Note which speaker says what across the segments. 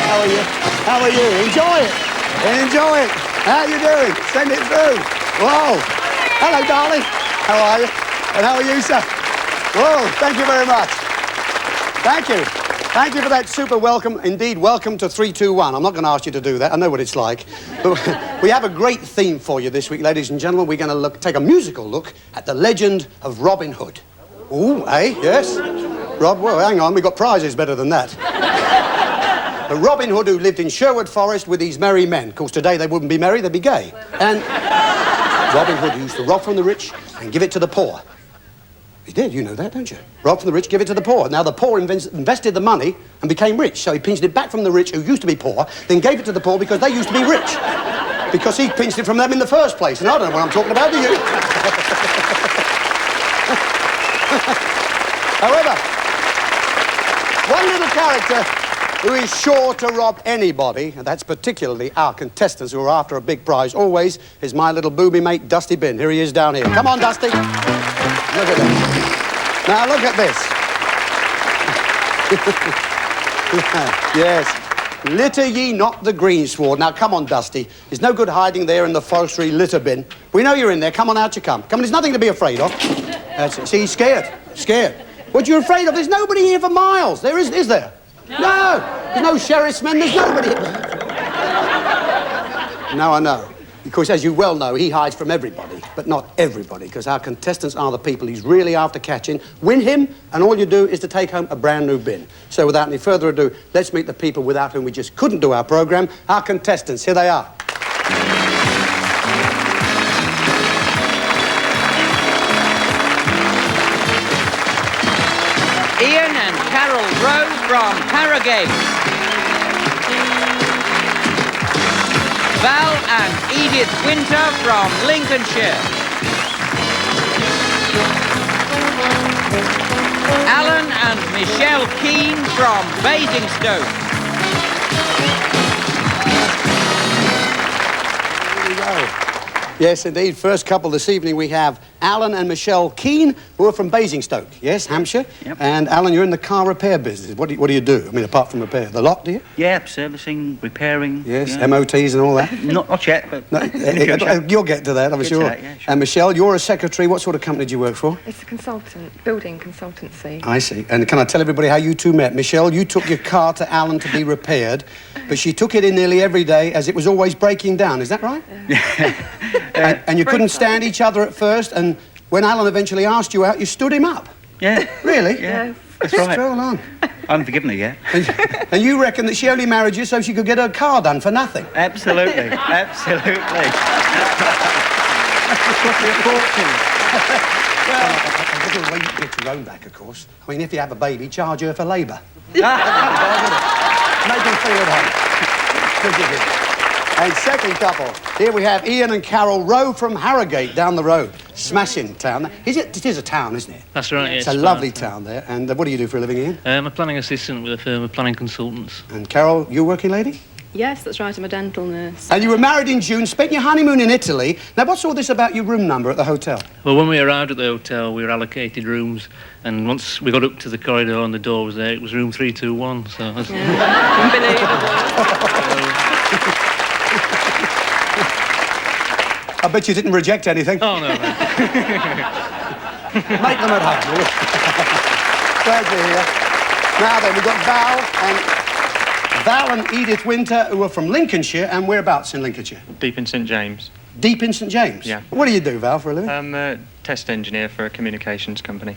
Speaker 1: How are you? How are you? Enjoy it. Enjoy it. How you doing? Send it through. Whoa. Hello, darling. How are you? And how are you, sir? Whoa. Thank you very much. Thank you. Thank you for that super welcome. Indeed, welcome to 321. I'm not going to ask you to do that. I know what it's like. But we have a great theme for you this week, ladies and gentlemen. We're going to take a musical look at the legend of Robin Hood. Ooh, eh? Yes? Rob, well, hang on. We've got prizes better than that. The Robin Hood who lived in Sherwood Forest with these merry men. Of course, today they wouldn't be merry, they'd be gay. And Robin Hood used to rob from the rich and give it to the poor. He did, you know that, don't you? Rob from the rich, give it to the poor. Now, the poor invested the money and became rich, so he pinched it back from the rich who used to be poor, then gave it to the poor because they used to be rich. Because he pinched it from them in the first place, and I don't know what I'm talking about, do you? However, one little character who is sure to rob anybody, and that's particularly our contestants who are after a big prize always, is my little booby mate, Dusty Bin. Here he is down here. Come on, Dusty. Look at this. Now, look at this. Yes. Litter ye not the greensward. Now, come on, Dusty. There's no good hiding there in the forestry litter bin. We know you're in there. Come on, out you come. Come on, there's nothing to be afraid of. That's it. See, he's scared. Scared. What are you afraid of? There's nobody here for miles. There is there? No. There's no sheriff's men. There's nobody here. No, I know. Because, as you well know, he hides from everybody, but not everybody, because our contestants are the people he's really after catching. Win him, and all you do is to take home a brand new bin. So, without any further ado, let's meet the people without whom we just couldn't do our programme, our contestants. Here they are.
Speaker 2: Ian and Carol Rowe from Harrogate. Val and Edith Winter from Lincolnshire. Alan and Michelle Keane from Basingstoke.
Speaker 1: Here we go. Yes, indeed. First couple this evening we have Alan and Michelle Keane, who are from Basingstoke, yes, Hampshire.
Speaker 3: Yep.
Speaker 1: And Alan, you're in the car repair business. What do you do? I mean, apart from repair, the lot, do you?
Speaker 3: Yeah, servicing, repairing.
Speaker 1: Yes,
Speaker 3: yeah.
Speaker 1: MOTs and all that.
Speaker 3: Not yet, but
Speaker 1: No, you'll get to that, I'm sure.
Speaker 3: That, yeah, sure.
Speaker 1: And Michelle, you're a secretary. What sort of company do you work for?
Speaker 4: It's a consultant, building consultancy.
Speaker 1: I see. And can I tell everybody how you two met? Michelle, you took your car to Alan to be repaired, but she took it in nearly every day as it was always breaking down. Is that right? And you couldn't stand each other at first, and when Alan eventually asked you out, you stood him up.
Speaker 3: yeah.
Speaker 1: Really?
Speaker 3: Yeah, that's right.
Speaker 1: Stroll on.
Speaker 3: I haven't forgiven her yet.
Speaker 1: And you reckon that she only married you so she could get her car done for nothing?
Speaker 3: Absolutely, absolutely. That's the cost of a fortune.
Speaker 1: Well, a little way you get your own back, of course. I mean, if you have a baby, charge her for labour. Make him feel at home. Good to hear. And second couple, here we have Ian and Carol Rowe from Harrogate down the road. Smashing town. It is a town, isn't it?
Speaker 5: That's right,
Speaker 1: It's a lovely town there. And what do you do for a living, Ian?
Speaker 5: I'm a planning assistant with a firm of planning consultants.
Speaker 1: And Carol, you working lady?
Speaker 4: Yes, that's right, I'm a dental nurse.
Speaker 1: And you were married in June, spent your honeymoon in Italy. Now, what's all this about your room number at the hotel?
Speaker 5: Well, when we arrived at the hotel, we were allocated rooms, and once we got up to the corridor and the door was there, it was room 321, so... That's...
Speaker 4: Yeah. Unbelievable.
Speaker 1: I bet you didn't reject anything.
Speaker 5: Oh, no, no.
Speaker 1: Make them at home, will you? Glad you're here. Now then, we've got Val and Edith Winter, who are from Lincolnshire, and whereabouts in Lincolnshire?
Speaker 6: Deep in St James.
Speaker 1: Deep in St James?
Speaker 6: Yeah.
Speaker 1: What do you do, Val, for a living?
Speaker 6: I'm a test engineer for a communications company.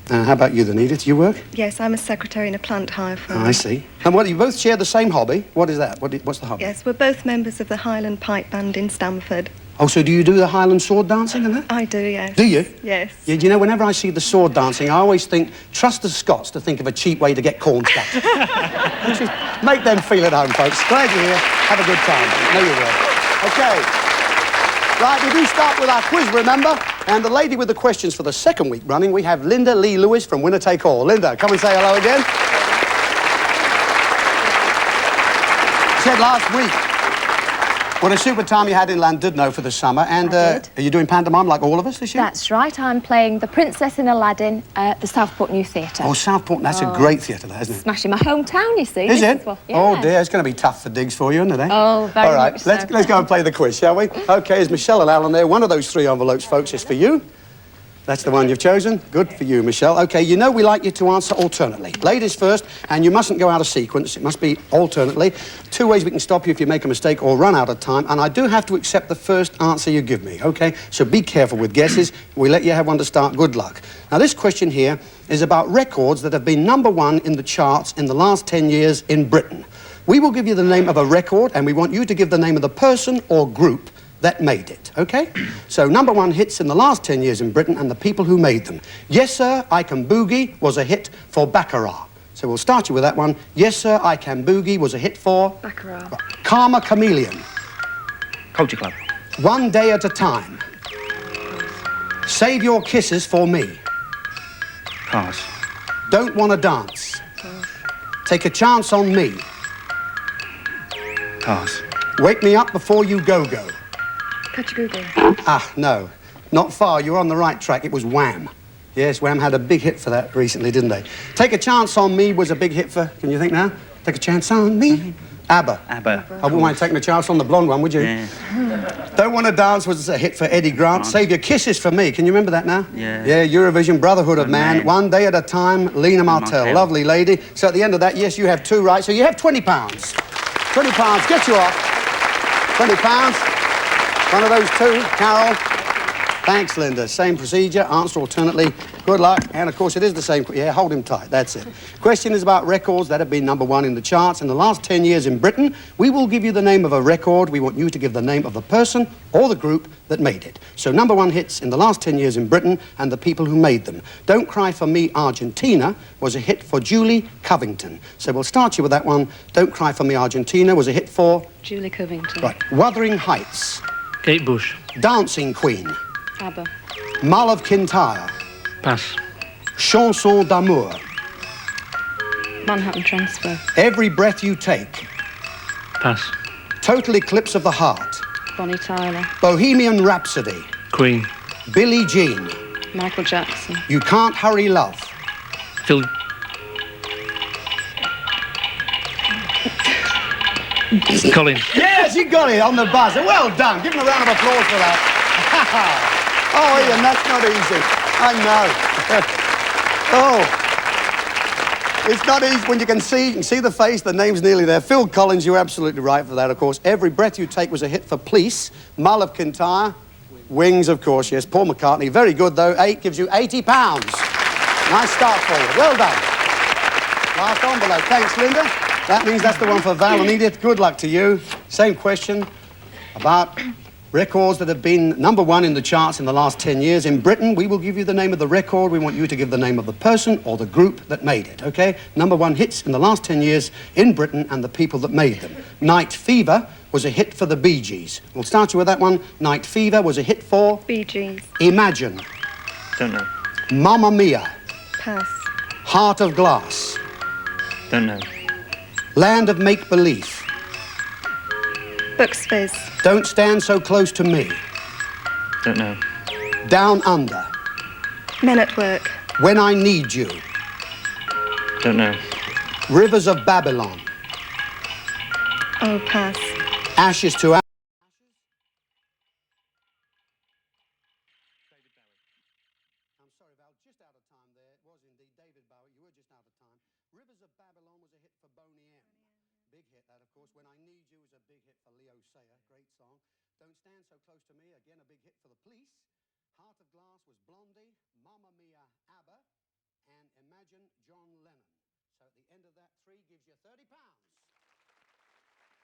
Speaker 1: How about you then, Edith? You work?
Speaker 7: Yes, I'm a secretary in a plant hire firm.
Speaker 1: I see. And what, you both share the same hobby? What is that? What's the hobby?
Speaker 7: Yes, we're both members of the Highland Pipe Band in Stamford.
Speaker 1: Oh, so do you do the Highland sword dancing and that?
Speaker 7: I do, yes.
Speaker 1: Do you?
Speaker 7: Yes.
Speaker 1: Yeah, you know, whenever I see the sword dancing, I always think, trust the Scots to think of a cheap way to get corn stuck. Make them feel at home, folks. Glad you're here. Have a good time. No, you will. OK. Right, we do start with our quiz, remember? And the lady with the questions for the second week running, we have Linda Lee Lewis from Winner Take All. Linda, come and say hello again. Said last week What a super time you had in Llandudno for the summer. And
Speaker 8: I did.
Speaker 1: are you doing pantomime like all of us this year?
Speaker 8: That's right. I'm playing the Princess in Aladdin at the Southport New Theatre.
Speaker 1: Oh, Southport, that's a great theatre, that, isn't it?
Speaker 8: Smashing my hometown, you see.
Speaker 1: Is
Speaker 8: This
Speaker 1: it?
Speaker 8: well,
Speaker 1: Oh,
Speaker 8: yeah.
Speaker 1: dear, it's going to be tough for digs for you, isn't it, eh?
Speaker 8: Oh, very
Speaker 1: All right,
Speaker 8: much
Speaker 1: let's go and play the quiz, shall we? OK, is Michelle and Alan there? One of those 3 envelopes, folks, is for you. That's the one you've chosen. Good for you, Michelle. OK, you know we like you to answer alternately. Ladies first, and you mustn't go out of sequence. It must be alternately. 2 ways we can stop you if you make a mistake or run out of time, and I do have to accept the first answer you give me, OK? So be careful with guesses. We let you have one to start. Good luck. Now, this question here is about records that have been #1 in the charts in the last 10 years in Britain. We will give you the name of a record, and we want you to give the name of the person or group that made it, OK? So, #1 hits in the last 10 years in Britain and the people who made them. Yes, Sir, I Can Boogie was a hit for Baccarat. So we'll start you with that one. Yes, Sir, I Can Boogie was a hit for...
Speaker 4: Baccarat.
Speaker 1: Karma Chameleon.
Speaker 3: Culture Club.
Speaker 1: One Day at a Time. Save Your Kisses for Me.
Speaker 3: Pass.
Speaker 1: Don't Wanna Dance. Take a Chance on Me.
Speaker 3: Pass.
Speaker 1: Wake Me Up Before You Go-Go.
Speaker 4: Kajagoogoo.
Speaker 1: Ah, no. Not far. You're on the right track. It was Wham. Yes, Wham had a big hit for that recently, didn't they? Take a Chance on Me was a big hit for... Can you think now? Take a Chance on Me. ABBA.
Speaker 3: ABBA.
Speaker 1: I wouldn't mind taking a chance on the blonde one, would you?
Speaker 3: Yeah.
Speaker 1: Don't Wanna Dance was a hit for Eddie Grant. Save Your Kisses for Me. Can you remember that now?
Speaker 3: Yeah.
Speaker 1: Yeah, Eurovision, Brotherhood of Man.
Speaker 3: Man.
Speaker 1: One Day at a Time, Lena Martell.
Speaker 3: Martell.
Speaker 1: Lovely lady. So at the end of that, yes, you have 2 right. So you have £20. £20 gets you off. £20. One of those 2, Carol. Thanks, Linda. Same procedure, answer alternately. Good luck. And, of course, it is the same... Yeah, hold him tight. That's it. Question is about records that have been #1 in the charts in the last 10 years in Britain. We will give you the name of a record. We want you to give the name of the person or the group that made it. So, #1 hits in the last 10 years in Britain and the people who made them. Don't Cry for Me, Argentina was a hit for Julie Covington. So we'll start you with that one. Don't Cry for Me, Argentina was a hit for...
Speaker 4: Julie Covington.
Speaker 1: Right. Wuthering Heights.
Speaker 5: Kate Bush.
Speaker 1: Dancing Queen.
Speaker 4: ABBA.
Speaker 1: Mull of Kintyre.
Speaker 5: Pass.
Speaker 1: Chanson d'amour.
Speaker 4: Manhattan Transfer.
Speaker 1: Every Breath You Take.
Speaker 5: Pass.
Speaker 1: Total Eclipse of the Heart.
Speaker 4: Bonnie Tyler.
Speaker 1: Bohemian Rhapsody.
Speaker 5: Queen.
Speaker 1: Billie Jean.
Speaker 4: Michael Jackson.
Speaker 1: You Can't Hurry Love.
Speaker 5: Phil. Colin.
Speaker 1: Yes, you got it on the buzzer. Well done. Give him a round of applause for that. Oh, Ian, that's not easy. I know. Oh. It's not easy when you can see the face, the name's nearly there. Phil Collins, you're absolutely right for that, of course. Every Breath You Take was a hit for Police. Mull of Kintyre. Wings, of course, yes. Paul McCartney. Very good, though. 8 gives you £80. Nice start forward. Well done. Last envelope. Thanks, Linda. That means that's the one for Val and Edith. Good luck to you. Same question about records that have been #1 in the charts in the last 10 years. In Britain, we will give you the name of the record. We want you to give the name of the person or the group that made it, OK? #1 hits in the last 10 years in Britain and the people that made them. Night Fever was a hit for the Bee Gees. We'll start you with that one. Night Fever was a hit for...
Speaker 7: Bee Gees.
Speaker 1: Imagine.
Speaker 6: Don't know.
Speaker 1: Mamma Mia.
Speaker 7: Pass.
Speaker 1: Heart of Glass.
Speaker 6: Don't know.
Speaker 1: Land of Make Believe.
Speaker 7: Bucks Fizz.
Speaker 1: Don't Stand So Close to Me.
Speaker 6: Don't know.
Speaker 1: Down Under.
Speaker 7: Men at Work.
Speaker 1: When I Need You.
Speaker 6: Don't know.
Speaker 1: Rivers of Babylon.
Speaker 7: Oh, pass.
Speaker 1: Ashes to Ashes. I'm sorry, Val, just out of time there. It was indeed David Bowie. You were just out of time. Rivers of Babylon was a hit for Boney M. Big hit, that, of course. When I Need You was a big hit for Leo Sayer. Great song. Don't Stand So Close to Me. Again, a big hit for the Police. Heart of Glass was Blondie. Mamma Mia, ABBA. And Imagine, John Lennon. So at the end of that, 3 gives you £30.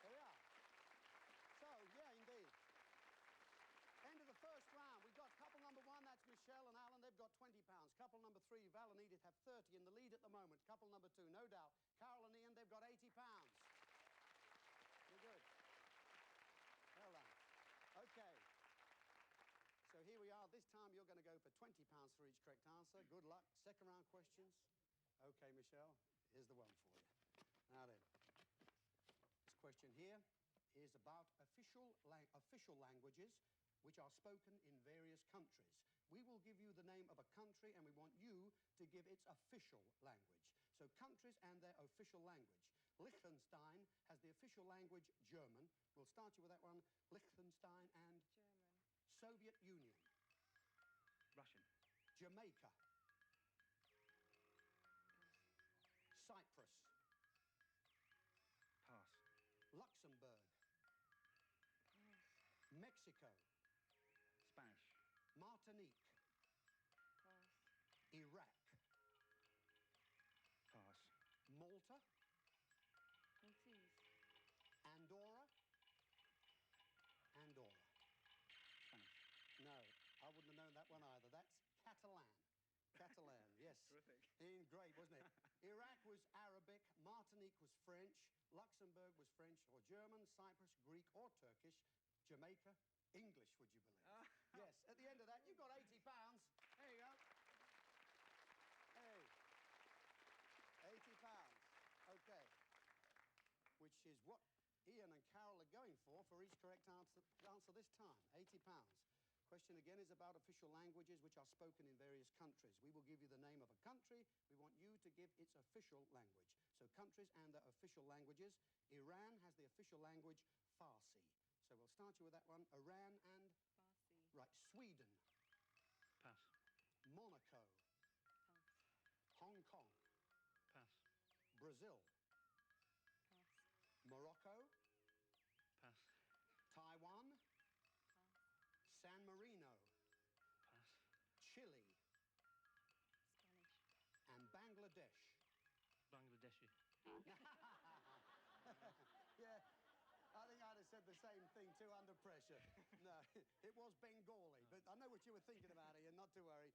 Speaker 1: There we are. So, yeah, indeed. End of the first round. We've got couple #1, that's Michelle and Alan. They've got £20. Couple #3, Val and Edith have 30 in the lead at the moment. Couple #2, no doubt. Carol and Ian, they've got £80. You're good. Well done. Okay. So here we are. This time you're going to go for £20 for each correct answer. Good luck. Second round questions. Okay, Michelle, here's the one for you. Now then. This question here is about official languages which are spoken in various countries. We will give you the name of a country and we want you to give its official language. So countries and their official language. Liechtenstein has the official language German. We'll start you with that one. Liechtenstein and...
Speaker 7: German.
Speaker 1: Soviet Union.
Speaker 3: Russian.
Speaker 1: Jamaica. Cyprus.
Speaker 3: Pass.
Speaker 1: Luxembourg.
Speaker 7: Pass.
Speaker 1: Mexico.
Speaker 3: Spanish.
Speaker 1: Martinique.
Speaker 7: Pass.
Speaker 1: Iraq.
Speaker 3: Pass.
Speaker 1: Malta.
Speaker 7: Maltese.
Speaker 1: Andorra. Andorra.
Speaker 3: Spanish.
Speaker 1: No, I wouldn't have known that one either. That's Catalan. Catalan, yes.
Speaker 3: Terrific.
Speaker 1: Great, wasn't it? Iraq was Arabic, Martinique was French, Luxembourg was French or German, Cyprus, Greek or Turkish, Jamaica, English, would you believe? Yes, at the end of that, you got £80. There you go. Hey. £80. Okay. Which is what Ian and Carol are going for each correct answer this time. £80. Question again is about official languages which are spoken in various countries. We will give you the name of a country. We want you to give its official language. So countries and their official languages. Iran has the official language Farsi. So we'll start you with that one. Iran and...
Speaker 4: Farsi.
Speaker 1: Right, Sweden.
Speaker 5: Pass.
Speaker 1: Monaco.
Speaker 4: Pass.
Speaker 1: Hong Kong.
Speaker 5: Pass.
Speaker 1: Brazil.
Speaker 4: Pass.
Speaker 1: Morocco.
Speaker 5: Pass.
Speaker 1: Taiwan.
Speaker 4: Pass.
Speaker 1: San Marino.
Speaker 5: Pass.
Speaker 1: Chile.
Speaker 4: Spanish.
Speaker 1: And Bangladesh.
Speaker 5: Bangladeshi.
Speaker 1: Yeah, I think I'd have said the same thing too under pressure. No, it was Bengali, but I know what you were thinking about, Ian, not to worry.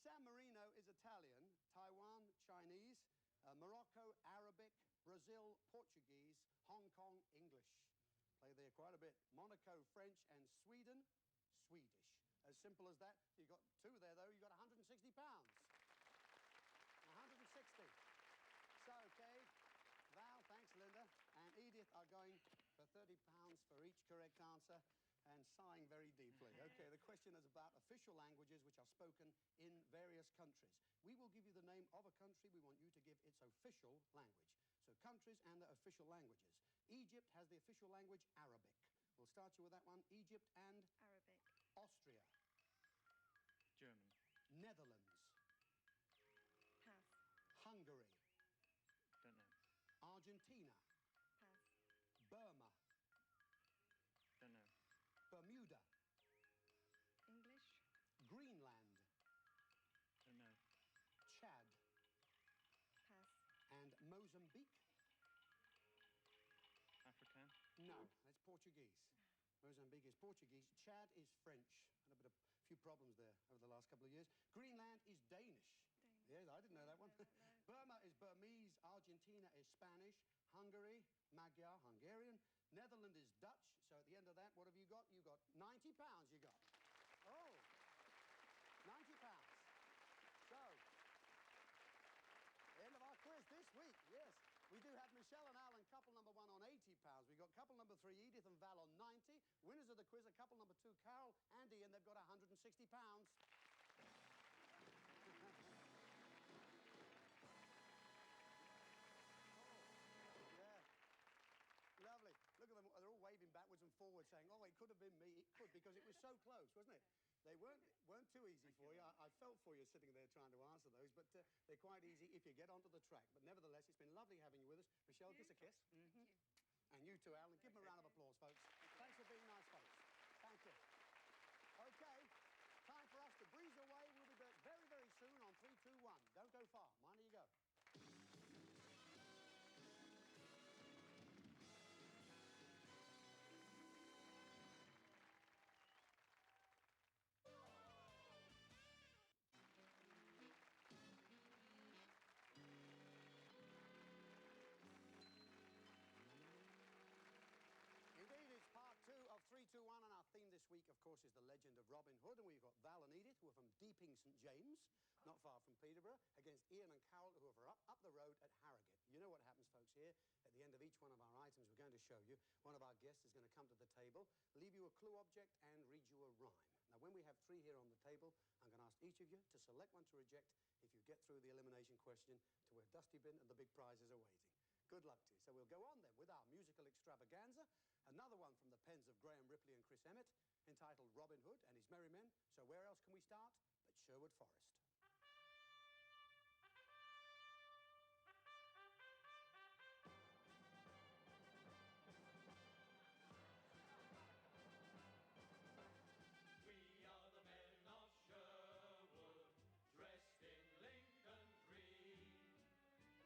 Speaker 1: San Marino is Italian, Taiwan, Chinese, Morocco, Arabic, Brazil, Portuguese, Hong Kong, English. Play there quite a bit. Monaco, French, and Sweden, Swedish. As simple as that. You got two there, though. You got £160. 160. So, okay, Val, thanks, Linda, and Edith are going for £30 for each correct answer and sighing very deeply. Okay, the question is about official languages which are spoken in various countries. We will give you the name of a country. We want you to give its official language. So countries and their official languages. Egypt has the official language Arabic. We'll start you with that one. Egypt and...
Speaker 7: Arabic.
Speaker 1: Austria.
Speaker 6: German.
Speaker 1: Netherlands.
Speaker 7: Pass.
Speaker 1: Hungary.
Speaker 6: Don't know.
Speaker 1: Argentina.
Speaker 7: Pass.
Speaker 1: Burma.
Speaker 6: Don't know.
Speaker 1: Bermuda.
Speaker 7: English.
Speaker 1: Greenland.
Speaker 6: Don't know.
Speaker 1: Chad.
Speaker 7: Pass.
Speaker 1: And Mozambique.
Speaker 6: African.
Speaker 1: No, that's Portuguese. Mozambique is Portuguese. Chad is French. Had a few problems there over the last couple of years. Greenland is Danish.
Speaker 7: Danish.
Speaker 1: Yes, I didn't know that one.
Speaker 7: No.
Speaker 1: Burma is Burmese. Argentina is Spanish. Hungary, Magyar, Hungarian. Netherlands is Dutch. So at the end of that, what have you got? You got £90 you got. Oh, £90. So, end of our quiz this week, yes. We do have Michelle and Alan, couple number one, on £80. We've got couple number three, Edith and Val, on 90. Winners of the quiz are couple number two, Carol and Ian. They've got £160. Yeah. Lovely. Look at them. They're all waving backwards and forwards saying, oh, it could have been me. It could, because it was so close, wasn't it? They weren't too easy for you. I felt for you sitting there trying to answer those, but they're quite easy if you get onto the track. But nevertheless, it's been lovely having you with us. Michelle, give us a kiss.
Speaker 4: Thank you.
Speaker 1: And you too, Alan. Give them a round of applause, folks. Thanks for being nice, folks. Thank you. OK, time for us to breeze away. We'll be back very, very soon on 3, 2, 1. Don't go far. Mind you go. Indeed, it's part 2 of 3, 2, 1, and our theme this week, of course, is the legend of Robin Hood, and we've got Val and Edith, who are from Deeping St James, not far from Peterborough, against Ian and Carol, who are up the road at Harrogate. You know what happens, folks, here. At the end of each each one of our items we're going to show you, one of our guests is going to come to the table, leave you a clue object and read you a rhyme. Now, when we have 3 here on the table, I'm going to ask each of you to select one to reject if you get through the elimination question to where Dusty Bin and the big prizes are waiting. Good luck to you. So we'll go on then with our musical extravaganza, another one from the pens of Graham Ripley and Chris Emmett, entitled Robin Hood and His Merry Men. So where else can we start but Sherwood Forest?
Speaker 9: We are the men of Sherwood, dressed in Lincoln green.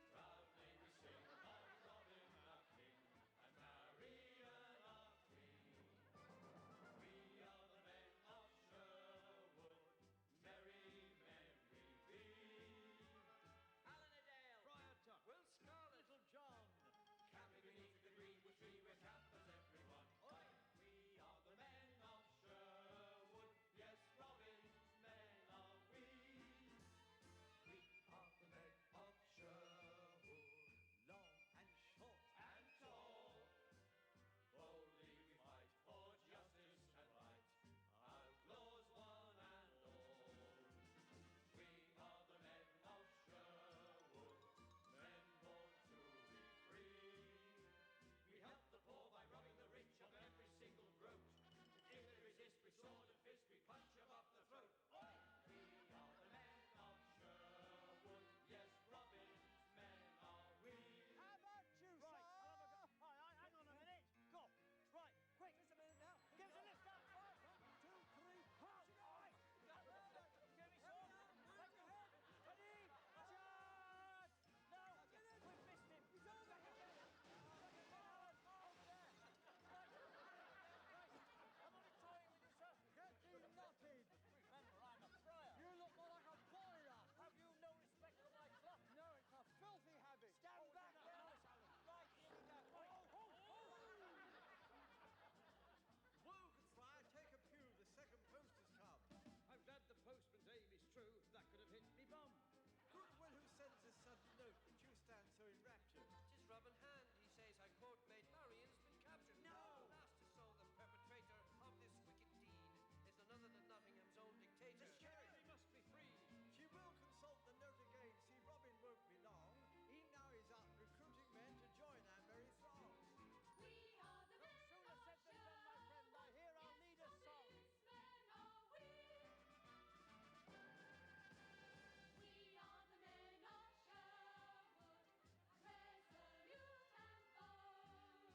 Speaker 9: Proudly we sing of Robin our king and Marian our queen. We are the men of Sherwood, merry men we be.
Speaker 2: Alan Adale,
Speaker 9: Friar Tuck,
Speaker 2: Will Scarlet,
Speaker 9: Little John, camping beneath the greenwood tree where campers everyone. Oi! We are the men of Sherwood, yes, Robin's men are we. We are the men of Sherwood, long and short and tall. Boldly we fight for justice and right, outlaws one and all. We are the men of Sherwood, men born to be free. We help the poor by robbing the rich of every single groat. If they resist with sword and fist, we punch them up the throat. Oi! We are the men of Sherwood, yes, Robin's men are we.
Speaker 10: How about you,
Speaker 9: Right,
Speaker 10: sir?
Speaker 9: I'll have a go. Hi, hang on a minute. Go. Right, quick. Just a minute now. Give us a lift up. 1, 2, 3, halt. Right. Give me sword. Take your head. Ready. Charge. No. We've missed him. He's over here. Over there. Right. I'm only toying with you, sir.
Speaker 10: Get you knotted.
Speaker 9: Remember, I'm a friar.
Speaker 10: You look more like a boiler.
Speaker 9: Have you no respect for my cloth?
Speaker 10: No, it's a filthy habit.
Speaker 9: Stand back now. Right, here we go. Right.
Speaker 10: Whoa, good friar, take a pew. The second post has come.
Speaker 9: I'm glad the postman's aim is true. That could have hit me bum.
Speaker 10: Good one who sends a sudden note that you stand so enraptured.
Speaker 11: Tis Robin Hand, he says, our court maid Marion's been captured.
Speaker 10: No!
Speaker 11: Master soul, the perpetrator of this wicked deed is none other than Nottingham's own dictator.
Speaker 10: Miss Cherry
Speaker 9: must be free.
Speaker 10: She will consult the note again. See, Robin won't be long. He now is out recruiting men to join our merry throng.
Speaker 4: We are the men
Speaker 10: Sooner
Speaker 4: of
Speaker 10: said than done, my friend. I hear our leader's song.
Speaker 4: men are we. We are the men of Sherwood, resolute and bold.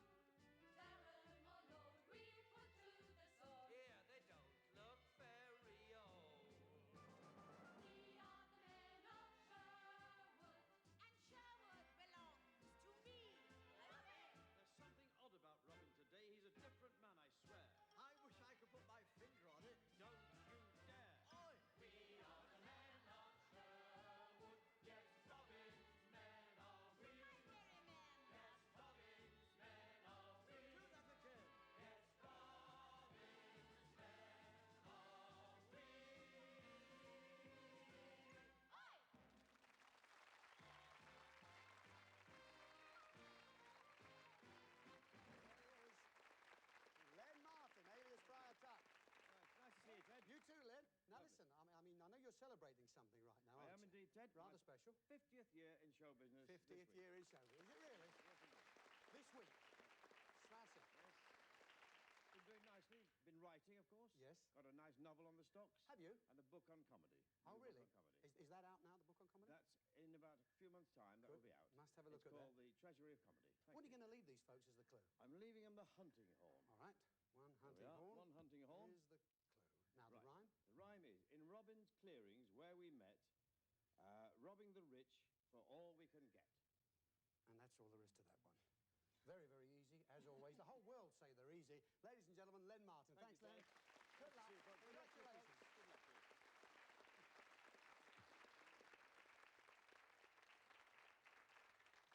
Speaker 4: Baron or lord, we put to the sword.
Speaker 11: Yeah, they don't look very old.
Speaker 4: We are the men of Sherwood, and Sherwood belongs to me.
Speaker 9: There's something odd about Robin today. He's a different man, I swear.
Speaker 10: I wish I could put my finger on it.
Speaker 9: Don't you dare.
Speaker 10: Oi!
Speaker 9: We are the men of Sherwood. Yes, Robin's men are we. Yes, Robin's men are we.
Speaker 10: Do that again.
Speaker 9: Yes, Robin's men are we.
Speaker 1: Len Martin, alias Friar Tuck.
Speaker 6: Nice to see you, Ted.
Speaker 1: You too, Len. Now listen, I mean, I know you're celebrating something right now,
Speaker 6: I
Speaker 1: aren't
Speaker 6: am
Speaker 1: you?
Speaker 6: indeed, Ted.
Speaker 1: Rather
Speaker 6: My
Speaker 1: special.
Speaker 6: 50th year in show business.
Speaker 1: 50th year in show. Is it really? This week. Smashing.
Speaker 6: Been doing nicely. Been writing, of course.
Speaker 1: Yes.
Speaker 6: Got a nice novel on the stocks.
Speaker 1: Have you?
Speaker 6: And a book on comedy.
Speaker 1: Oh,
Speaker 6: New book
Speaker 1: really?
Speaker 6: on comedy.
Speaker 1: Is that out now, the book on comedy?
Speaker 6: That's in about a few months' time. That
Speaker 1: Good.
Speaker 6: will be out.
Speaker 1: Must have a look
Speaker 6: it's
Speaker 1: at that.
Speaker 6: called The Treasury of Comedy.
Speaker 1: What are you going to leave these folks as the clue?
Speaker 6: I'm leaving them the hunting horn.
Speaker 1: All right. One
Speaker 6: There we
Speaker 1: hunting
Speaker 6: are,
Speaker 1: horn.
Speaker 6: one hunting horn.
Speaker 1: Here's the clue. Now,
Speaker 6: Right.
Speaker 1: the rhyme?
Speaker 6: The rhyme is, in Robin's clearings where we met, robbing the rich for all we can get.
Speaker 1: And that's all there is to that one. Very, very easy, as always. The whole world say they're easy. Ladies and gentlemen, Len Martin.
Speaker 6: Thank
Speaker 1: Thanks,
Speaker 6: you,
Speaker 1: Len.
Speaker 6: Ted.
Speaker 1: Good luck.
Speaker 6: See you, folks. Good luck to you, folks.
Speaker 1: Congratulations.
Speaker 6: Good luck to you.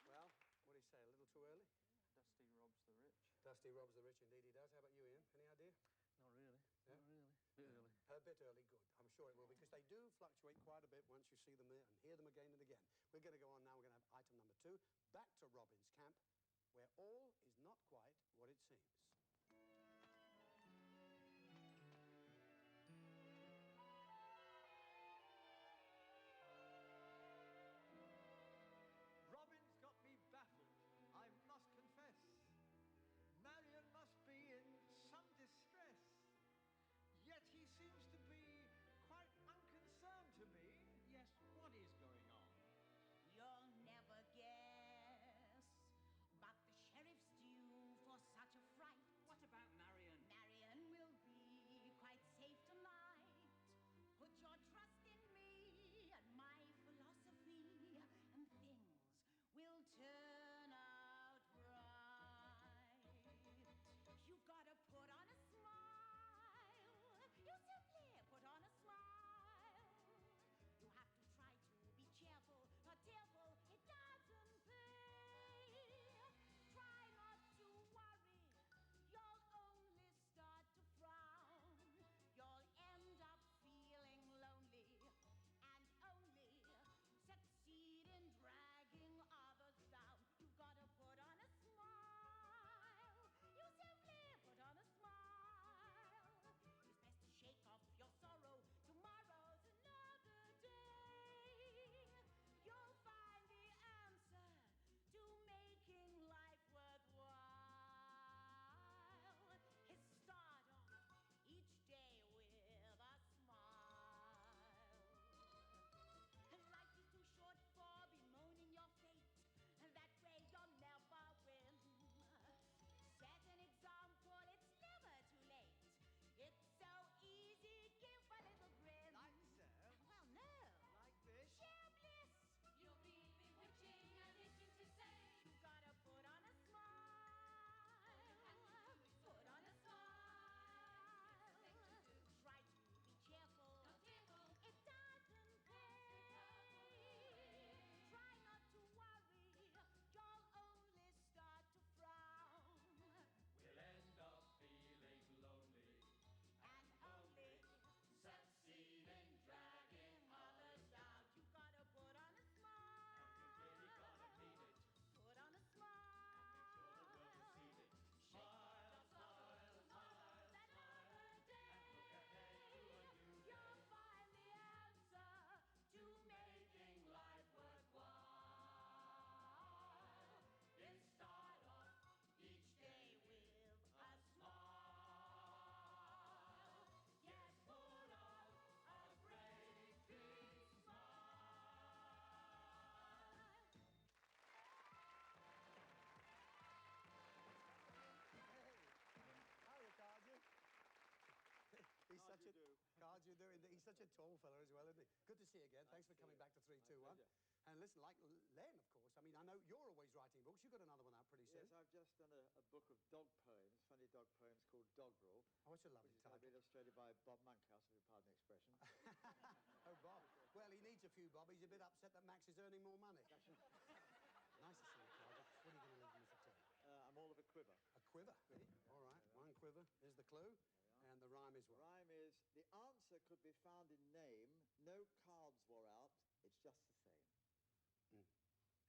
Speaker 1: Well, what do you say, a little too early?
Speaker 5: Dusty robs the rich.
Speaker 1: Dusty robs the rich, indeed he does. How about you, Ian? Any idea?
Speaker 5: Not really.
Speaker 1: Yeah?
Speaker 5: Not really. Bit early.
Speaker 1: A bit early, good. I'm sure it will, because they do fluctuate quite a bit once you see them there and hear them again and again. We're going to go on now. We're going to have item number 2, back to Robin's camp, where all quite what it seems.
Speaker 10: Robin's got me baffled, I must confess. Marion must be in some distress. Yet he seems to be quite unconcerned to me.
Speaker 2: Yes, what is going on?
Speaker 12: You'll never guess. But the sheriff's due for such a fright.
Speaker 2: What about Marion?
Speaker 12: Marion will be quite safe tonight. Put your trust in me and my philosophy, and things will turn out right. You've got to put on a smile. You simply put on a smile. You have to try to be cheerful, not tearful, it doesn't pay. Try not to worry, you'll only start to frown. You'll end up feeling lonely and only succeed in dragging others down. You've got to put on a smile. You simply put on a smile. It's best to shake off your sorrow. Tomorrow's another day. You'll find the answer to making life worthwhile. Start off each day with a smile. Life is too short for bemoaning your fate, and that way you'll never win. Set an example, it's never too late. It's so easy, give a little grin.
Speaker 10: Like so?
Speaker 12: Well, no.
Speaker 10: Like this?
Speaker 12: Share bliss.
Speaker 4: You'll be bewitching and itching to say.
Speaker 12: You gotta put on a smile. Put on a smile. Try to be cheerful.
Speaker 4: Not tearful.
Speaker 12: It doesn't pay. Try not to worry. You'll only start to frown.
Speaker 9: We'll end up feeling lonely
Speaker 12: And only
Speaker 9: succeed in dragging
Speaker 12: others down. You gotta put on a smile.
Speaker 9: And you really gotta mean it.
Speaker 12: Put on a smile.
Speaker 9: Make sure the world will see it. Smile, smile, smile,
Speaker 12: Another day.
Speaker 9: and look ahead to a new day.
Speaker 12: You'll find the answer to making life worthwhile.
Speaker 9: It start off
Speaker 12: Each day with a smile. Yes,
Speaker 9: put on a great big smile.
Speaker 1: Hiya, Cardew. He's such a Cardew. He's such a tall fella as well, isn't he? Good to see you again. Thanks for coming back to 3, 2, 1. And listen, like Len, of course. I mean, I know you're always writing books. You've got another one out pretty soon.
Speaker 10: Yes, I've just done a book of dog poems, funny dog poems called Doggerel.
Speaker 1: Oh, it's a lovely
Speaker 10: which is going to be
Speaker 1: title.
Speaker 10: illustrated by Bob Monkhouse, if you pardon the expression.
Speaker 1: Oh, Bob. Well, he needs a few, Bob. He's a bit upset that Max is earning more money. Nice to see you, Cardew. What are you going to leave me for tea?
Speaker 10: I'm all of a quiver.
Speaker 1: A quiver? All right, one quiver. Here's the clue. And the rhyme is
Speaker 10: The
Speaker 1: what?
Speaker 10: rhyme is, the answer could be found in name, no cards wore out, it's just the same.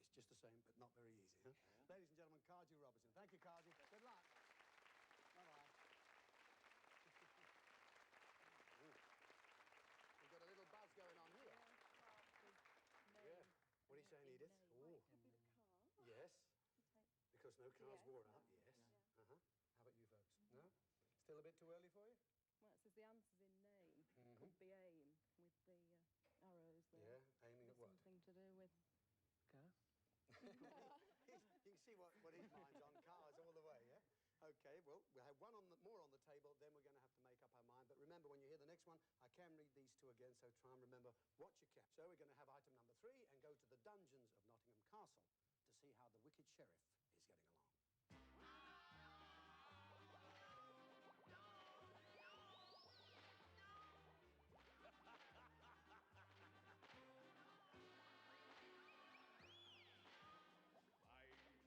Speaker 1: It's just the same, but not very easy, huh? Ladies and gentlemen, Cardew Robertson. Thank you, Cardew. Good luck. Bye-bye. We've got a little buzz going on here. Yeah. What are you saying, Edith? Oh.
Speaker 7: Could be the car.
Speaker 1: Yes. Because no cars
Speaker 7: Yeah.
Speaker 1: wore out, yes.
Speaker 7: Yeah.
Speaker 1: Uh-huh. How about you folks? No? Still a bit too early for you?
Speaker 7: Well, it says the answer's in name. Could be aim with the arrows there.
Speaker 1: Yeah, aiming at what?
Speaker 7: Something to do with car.
Speaker 1: You can see what his mind's on, cars all the way, yeah? Okay, well, we'll have one more on the table, then we're going to have to make up our mind. But remember, when you hear the next one, I can read these two again, so try and remember what you can. So we're going to have item number 3 and go to the dungeons of Nottingham Castle to see how the wicked sheriff is getting along.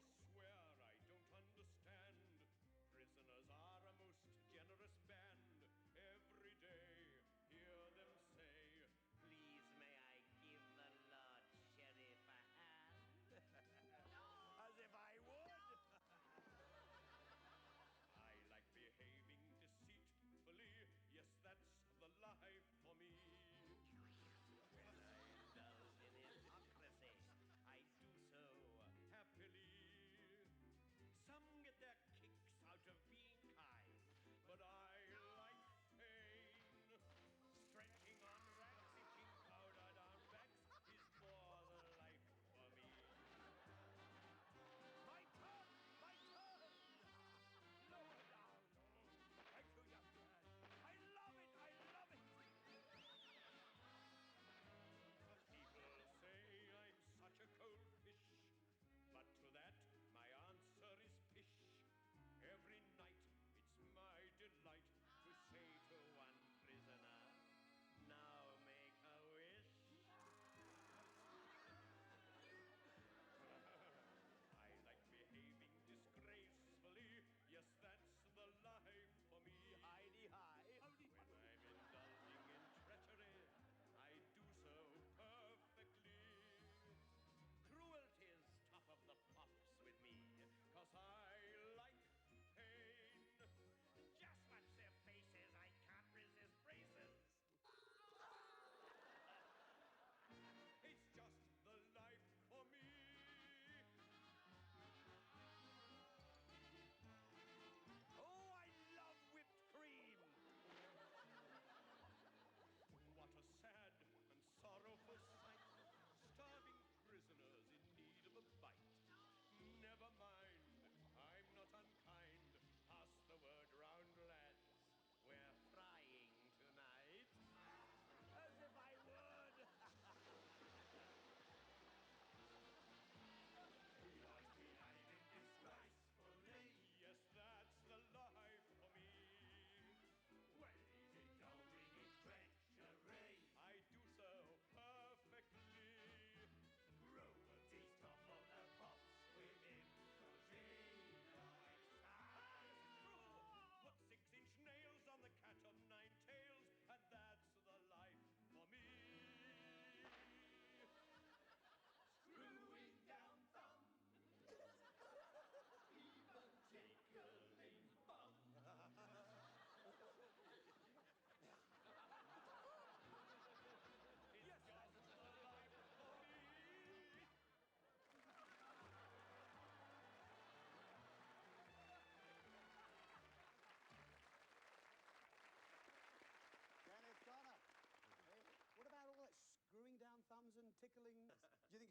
Speaker 6: I swear I don't understand. Prisoners are a most generous band. Every day, hear them say,
Speaker 2: Please, may I give the Lord Sheriff a hand?
Speaker 6: as if I would!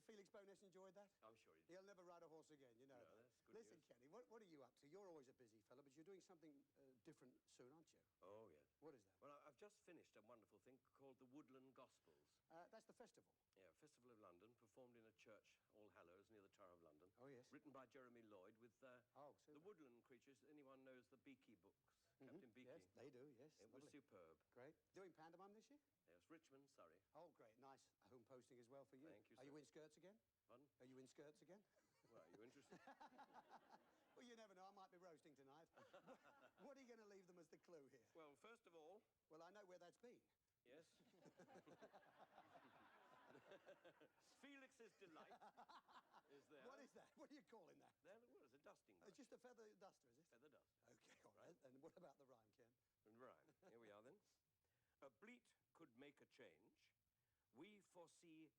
Speaker 1: Felix Bowness enjoyed that?
Speaker 13: I'm sure he did.
Speaker 1: He'll never ride a horse again, you know
Speaker 13: No,
Speaker 1: that.
Speaker 13: that's good
Speaker 1: Listen,
Speaker 13: news.
Speaker 1: Kenny, what are you up to? You're always a busy fella, but you're doing something different soon, aren't you?
Speaker 13: Oh, yes.
Speaker 1: What is that?
Speaker 13: Well, I've just finished a wonderful thing called the Woodland Gospels.
Speaker 1: That's the festival.
Speaker 13: Yeah, Festival of London, performed in a church, All Hallows, near the Tower of London.
Speaker 1: Oh, yes.
Speaker 13: Written by Jeremy Lloyd with the Woodland Creatures. Anyone knows the Beaky books? Captain Beaky.
Speaker 1: Yes, they do, yes.
Speaker 13: It was
Speaker 1: lovely.
Speaker 13: superb.
Speaker 1: Great. Doing pantomime this year?
Speaker 13: Yes, Richmond, Surrey.
Speaker 1: Oh, great. Nice home posting as well for you.
Speaker 13: Thank you,
Speaker 1: Are
Speaker 13: sir.
Speaker 1: you in skirts again?
Speaker 13: Pardon?
Speaker 1: Are you in skirts again?
Speaker 13: Well, are you interested?
Speaker 1: Well, you never know. I might be roasting tonight. What are you going to leave them as the clue here?
Speaker 13: Well, first of all...
Speaker 1: Well, I know where that's been.
Speaker 13: Yes. Felix's Delight is there.
Speaker 1: What is that? What are you calling that?
Speaker 13: There, well, it's a dusting brush.
Speaker 1: It's just a feather duster, is it?
Speaker 13: Feather duster.
Speaker 1: Okay, all right. And what about the rhyme, Ken?
Speaker 13: And rhyme. Here we are, then. A bleat could make a change. We foresee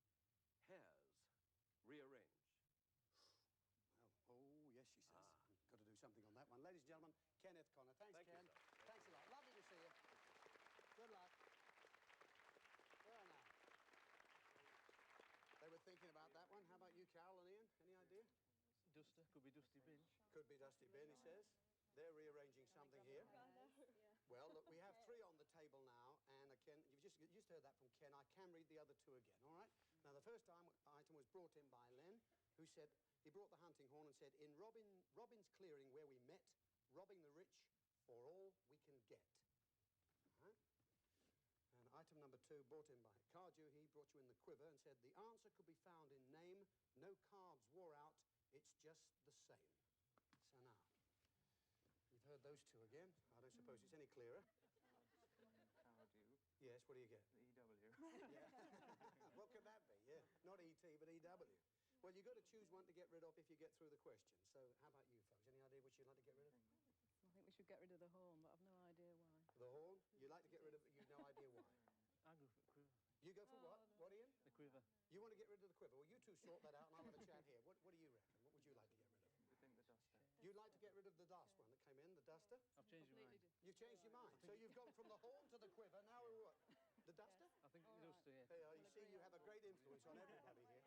Speaker 13: hairs rearrange.
Speaker 1: Oh, yes, she says. Got to do something on that one. Ladies and gentlemen, Kenneth Connor. Thanks,
Speaker 13: Thank you,
Speaker 1: Ken.
Speaker 13: sir.
Speaker 1: Thanks a lot. Lovely to see you. Good luck. Well, now. They were thinking about that one. How about you, Carol and Ian? Any idea?
Speaker 5: Duster, could be Dusty Bin.
Speaker 1: Could be Dusty Bin, he says. They're rearranging something here. Well, look, we have 3 on the table now, and Ken, you've just heard that from Ken. I can read the other 2 again, all right? Now, the first item was brought in by Len, who said, he brought the hunting horn and said, in Robin's clearing where we met, robbing the rich for all we can get. All right? And item number 2, brought in by Cardew, he brought you in the quiver and said, the answer could be found in name, no cards wore out, it's just the same. So now, you've heard those 2 again. I don't suppose it's any clearer.
Speaker 3: Cardew.
Speaker 1: Yes, what do you get?
Speaker 3: EW.
Speaker 1: Yeah. What could that be? Yeah, not ET, but EW. Well, you've got to choose one to get rid of if you get through the question. So how about you, folks? Any idea which you'd like to get rid of?
Speaker 7: I think we should get rid of the horn, but I've no idea why.
Speaker 1: The horn? You'd like to get rid of it, you've no idea why.
Speaker 5: I'll go for the quiver.
Speaker 1: You go for what? What, Ian?
Speaker 5: The quiver.
Speaker 1: You want to get rid of the quiver? Well, you 2 sort that out and I'll have a chat here. What do you reckon? What would you like to get rid of?
Speaker 3: We think the duster.
Speaker 1: You'd like to get rid of the last one that came in, the duster?
Speaker 5: I've changed my mind.
Speaker 1: You've changed your mind. So you've gone from the horn to the quiver, now we're what? The duster?
Speaker 5: I think the Duster, yeah.
Speaker 1: Hey, you see, you have a great influence on everybody here.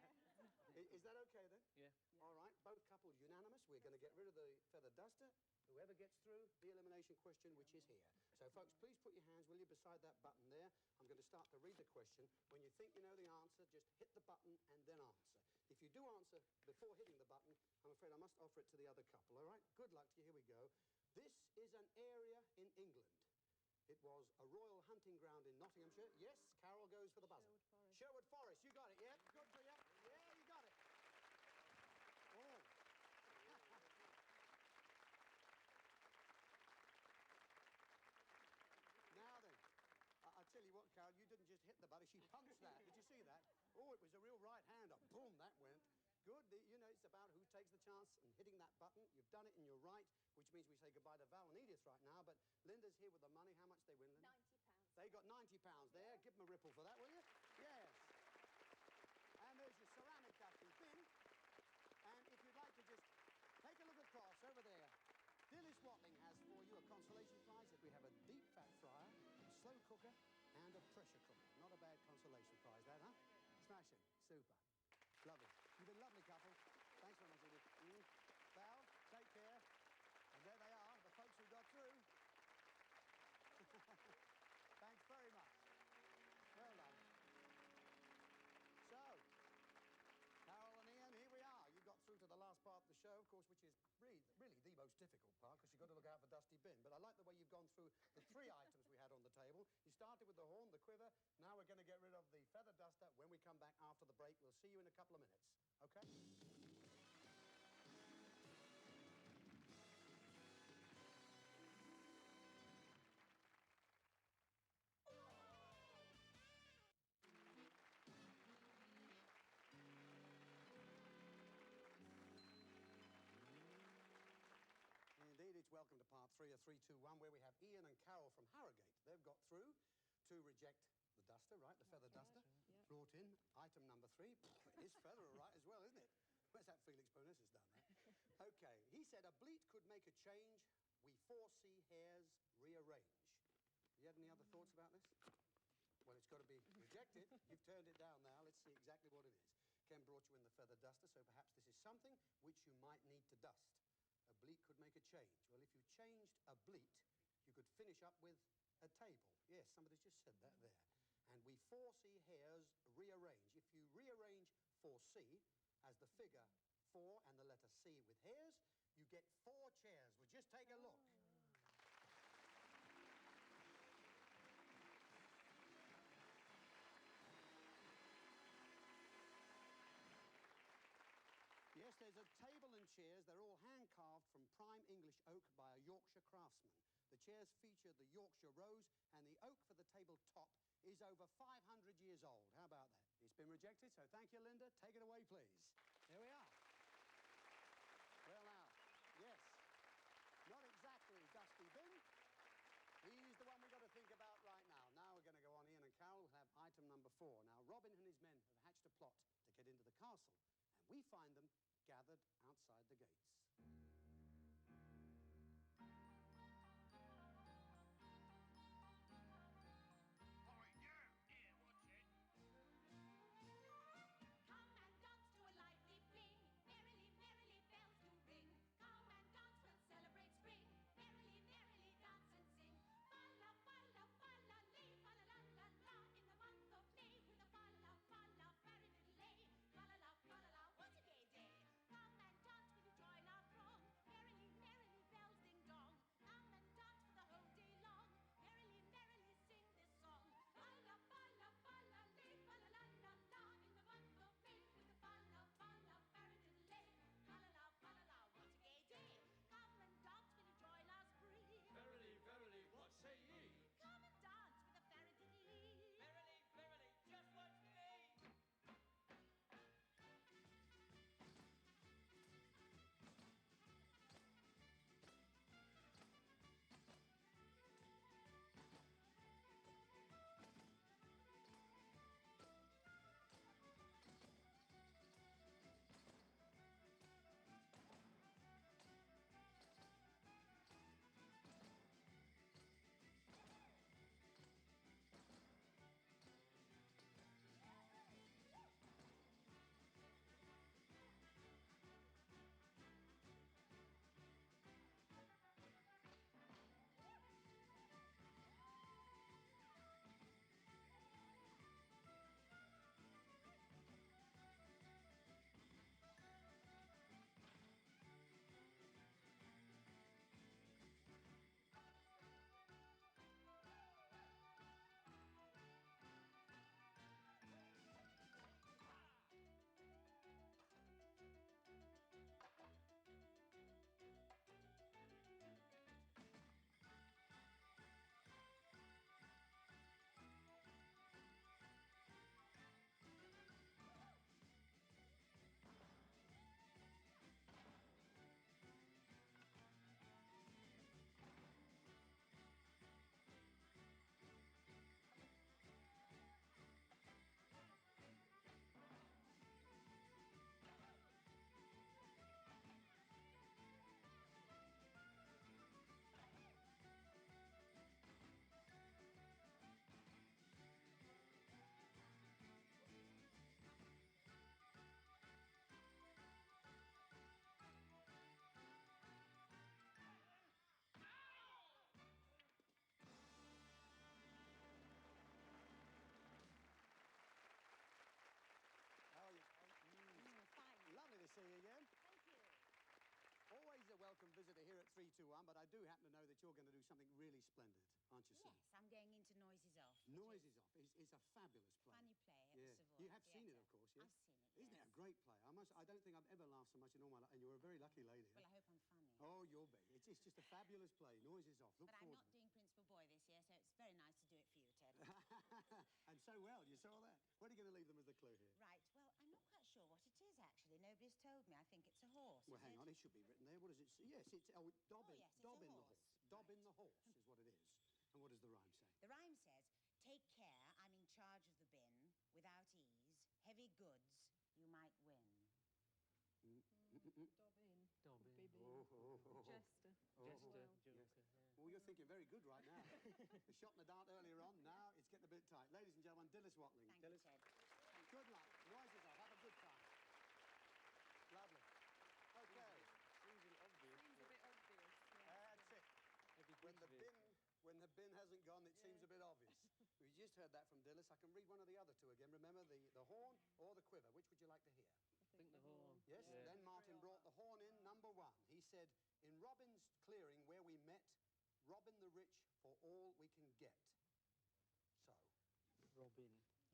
Speaker 1: Is that okay, then?
Speaker 5: Yeah.
Speaker 1: All right, both couples unanimous. We're going to get rid of the feather duster. Whoever gets through the elimination question, which is here. So, folks, please put your hands, will you, beside that button there. I'm going to start to read the question. When you think you know the answer, just hit the button and then answer. If you do answer before hitting the button, I'm afraid I must offer it to the other couple, all right? Good luck to you. Here we go. This is an area in England. It was a royal hunting ground in Nottinghamshire. Yes, Carol goes for the buzzer.
Speaker 7: Sherwood Forest.
Speaker 1: Sherwood Forest, you got it, yeah? Good for you. Yeah, you got it. Oh. Now then, I'll tell you what, Carol, you didn't just hit the button, she punched that. Did you see that? Oh, it was a real right-hander. Boom, that went. Good. You know, it's about who takes the chance and hitting that button. You've done it and you're right, which means we say goodbye to Val and Edith right now. But Linda's here with the money. How much they win, Linda?
Speaker 8: £90.
Speaker 1: They got £90 there. Give them a ripple for that, will you? Yes. And there's your ceramic dusting bin. And if you'd like to just take a look across over there, Dilys Watling has for you a consolation prize that we have a deep fat fryer, a slow cooker, and a pressure cooker. Not a bad consolation prize, that, huh? Smashing. Super. Lovely. You've been a lovely couple. Thanks very much, Edith. Val, take care. And there they are, the folks who got through. Thanks very much. Well done. So, Carol and Ian, here we are. You got through to the last part of the show, of course, which is really the most difficult part, because you've got to look out for Dusty Bin. But I like the way you've gone through the 3 items we had on the table. You started with the horn, the quiver. Now we're going to get rid of the feather duster. When we come back after the break, we'll see you in a couple of minutes. OK? Indeed, it's welcome to part 3 of 3, 2, 1, where we have Ian and Carol from Harrogate. They've got through to reject the duster, right? The feather duster.
Speaker 7: Yeah.
Speaker 1: Brought in item number 3. It is feather, all right, as well, isn't it? Where's that Felix Bowness has done that? OK, he said a bleat could make a change. We foresee hairs rearrange. You had any other thoughts about this? Well, it's got to be rejected. You've turned it down now. Let's see exactly what it is. Ken brought you in the feather duster, so perhaps this is something which you might need to dust. A bleat could make a change. Well, if you changed a bleat, you could finish up with a table. Yes, somebody's just said that there. And we foresee hares rearrange. If you rearrange foresee as the figure 4 and the letter C with hares, you get 4 chairs. Well, just take a look. Yes, there's a table and chairs. They're all hand-carved from prime English oak by a Yorkshire craftsman. The chairs feature the Yorkshire rose, and the oak for the tabletop is over 500 years old. How about that? It's been rejected, so thank you, Linda. Take it away, please. Here we are. Well, now, yes, not exactly Dusty Bin. He's the one we've got to think about right now. Now we're going to go on. Ian and Carol will have item number 4. Now, Robin and his men have hatched a plot to get into the castle, and we find them gathered outside the gates.
Speaker 12: Come and dance to a lively fling. Merrily, merrily bells do ring. Come and dance, we'll celebrate spring. Merrily, merrily dance and sing. Balla, balla, balla, lay, balla, la, la, la. In the month of May, with a balla, balla, merry little lay. Balla, la, balla, la, what a gay day. Come and dance, will you join our throng? Merrily, merrily bells ding dong. Come and dance for the whole day long. Merrily, merrily sing this song. Balla, balla, balla, lay, balla, la, la, la. In the month of May, with a balla, balla, merry little lay. Balla, la, what a gay day. Come and dance, will you join our spree?
Speaker 11: Verily, verily, what say ye?
Speaker 12: Come and dance with a Faraday.
Speaker 11: Verily, verily, just watch me.
Speaker 1: How are you?
Speaker 12: Fine.
Speaker 1: Lovely to see you again.
Speaker 12: Thank you.
Speaker 1: Always a welcome visitor here at 321, but I do happen to know that you're going to do something really splendid, aren't you, Sue?
Speaker 12: Yes, I'm going into Noises Off.
Speaker 1: Noises Off is a fabulous play.
Speaker 12: Funny play at the Savoy
Speaker 1: You have seen it,
Speaker 12: Theatre.
Speaker 1: of course, yes?
Speaker 12: I've seen it,
Speaker 1: Isn't it
Speaker 12: yes.
Speaker 1: a great play? I don't think I've ever laughed so much in all my life, and you're a very lucky lady.
Speaker 12: Well, I hope I'm funny.
Speaker 1: Oh, you'll be. It's just a fabulous play. Noises Off. Look
Speaker 12: But I'm
Speaker 1: forward
Speaker 12: not
Speaker 1: to
Speaker 12: doing Principal Boy this year, so it's very nice to do it for you, Ted.
Speaker 1: it. And so well, you saw that. Where are you going to leave them as the clue here?
Speaker 12: Right, well, I'm not quite sure what it is, actually. Nobody's told me. I think it's a horse.
Speaker 1: Well,
Speaker 12: is
Speaker 1: hang
Speaker 12: it?
Speaker 1: on, it should be written there. What does it say? Yes, it's Dobbin.
Speaker 12: yes, it's a
Speaker 1: Dobbin the
Speaker 12: horse.
Speaker 1: horse. Dobbin the horse is what it is. And what does the rhyme say?
Speaker 12: The rhyme says, take care, I'm in charge of the bin. Without ease, heavy goods, you might win.
Speaker 7: Dobbin.
Speaker 5: Dobbin.
Speaker 7: Bibbin.
Speaker 1: Oh.
Speaker 7: Jester.
Speaker 5: Jester,
Speaker 7: Well,
Speaker 5: Joker,
Speaker 1: Yes.
Speaker 5: yeah.
Speaker 1: Well, you're thinking very good right now. The shot in the dart earlier on, now it's getting a bit tight. Ladies and gentlemen, Dilys Watling.
Speaker 12: Thank you,
Speaker 1: Dilys,
Speaker 12: Ted.
Speaker 1: good luck. Noises Off. Have a good time. when the bin hasn't gone, it seems a bit obvious. We just heard that from Dillis. I can read one of the other two again. Remember the horn or the quiver? Which would you like to hear?
Speaker 5: I think the horn.
Speaker 1: Yes, then Martin brought the horn in, number 1. He said, in Robin's clearing where we met, Robin the rich for all we can get. So.
Speaker 5: Robin, right.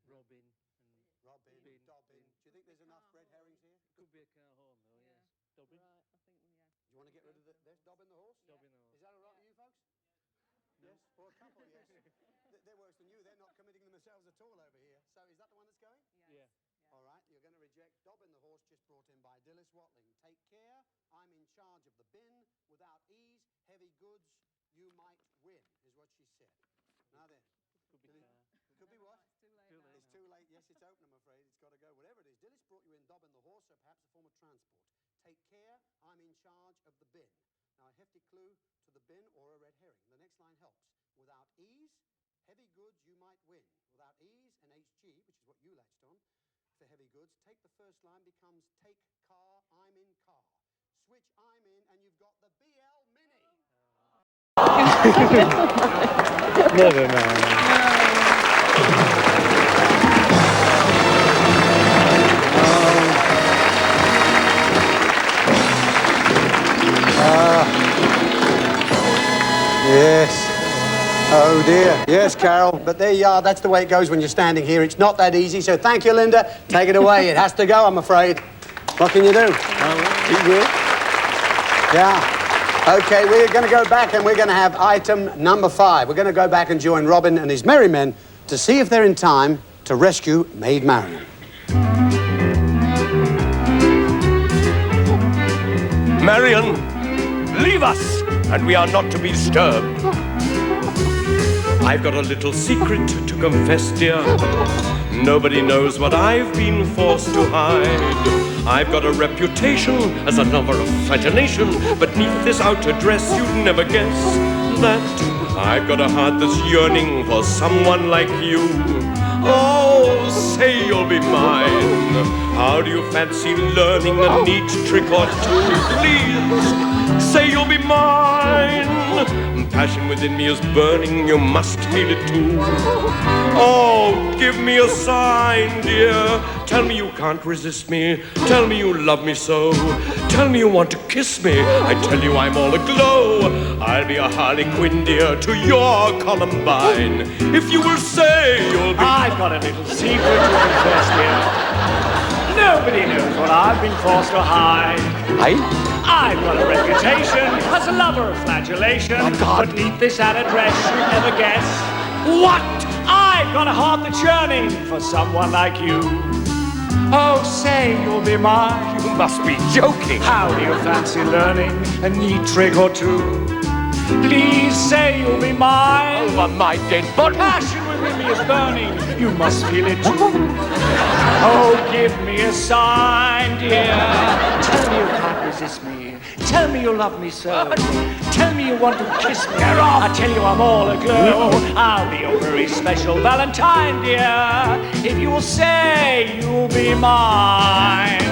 Speaker 5: Robin and
Speaker 1: Robin,
Speaker 5: bin,
Speaker 1: Dobbin. Do you think there's enough red herrings here?
Speaker 5: Could be a car horn though, yes. Dobbin.
Speaker 7: Right, I think, yeah.
Speaker 1: Do you want to get rid of there's Dobbin the horse?
Speaker 5: Dobbin the horse.
Speaker 1: Is that all right with you folks? Yes, for a couple, yes. They're worse than you. They're not committing themselves at all over here. So is that the one that's going?
Speaker 5: Yeah.
Speaker 1: All right, you're going to reject Dobbin the horse, just brought in by Dillis Watling. Take care, I'm in charge of the bin. Without ease, heavy goods, you might win, is what she said. Now then.
Speaker 5: Could be car.
Speaker 1: Could be what?
Speaker 7: It's too late.
Speaker 1: It's too late. Yes, it's open, I'm afraid. It's got to go. Whatever it is. Dillis brought you in Dobbin the horse, so perhaps a form of transport. Take care, I'm in charge of the bin. Now, a hefty clue to the bin or a red herring. The next line helps. Without ease, heavy goods, you might win. Without ease, an HG, which is what you latched on, for heavy goods. Take the first line becomes take car, I'm in car. Switch I'm in, and you've got the BL Mini.
Speaker 5: Never mind.
Speaker 1: Yes. Oh dear. Yes, Carol. But there you are. That's the way it goes when you're standing here. It's not that easy. So thank you, Linda. Take it away. It has to go, I'm afraid. What can you do? Yeah. Okay, we're going to go back and we're going to have item number 5. We're going to go back and join Robin and his merry men to see if they're in time to rescue Maid Marian.
Speaker 13: Marian, leave us, and we are not to be disturbed. I've got a little secret to confess, dear. Nobody knows what I've been forced to hide. I've got a reputation as a lover of fascination. Beneath this outer dress, you'd never guess that I've got a heart that's yearning for someone like you. Oh, say you'll be mine. How do you fancy learning a neat trick or two? Please, say you'll be mine. Passion within me is burning, you must feel it too. Oh, give me a sign, dear. Tell me you can't resist me. Tell me you love me so. Tell me you want to kiss me. I tell you I'm all aglow. I'll be a Harley Quinn, dear, to your Columbine. If you will say you'll be...
Speaker 14: I've got a little secret to confess, dear. Nobody knows what I've been forced to hide. I've got a reputation as a lover of flagellation. Beneath this added dress, you'd never guess. What? I've got a heart that's yearning for someone like you. Oh, say you'll be mine.
Speaker 13: You must be joking.
Speaker 14: How do you fancy learning a neat trick or two? Please say you'll be mine.
Speaker 13: Over my dead body.
Speaker 14: Passion within me is burning. You must feel it too. Oh, give me a sign, dear. Tell me you can't resist me. Tell me you love me so. Tell me you want to kiss me. I tell you I'm all aglow. I'll be your very special Valentine, dear. If you will say you'll be mine.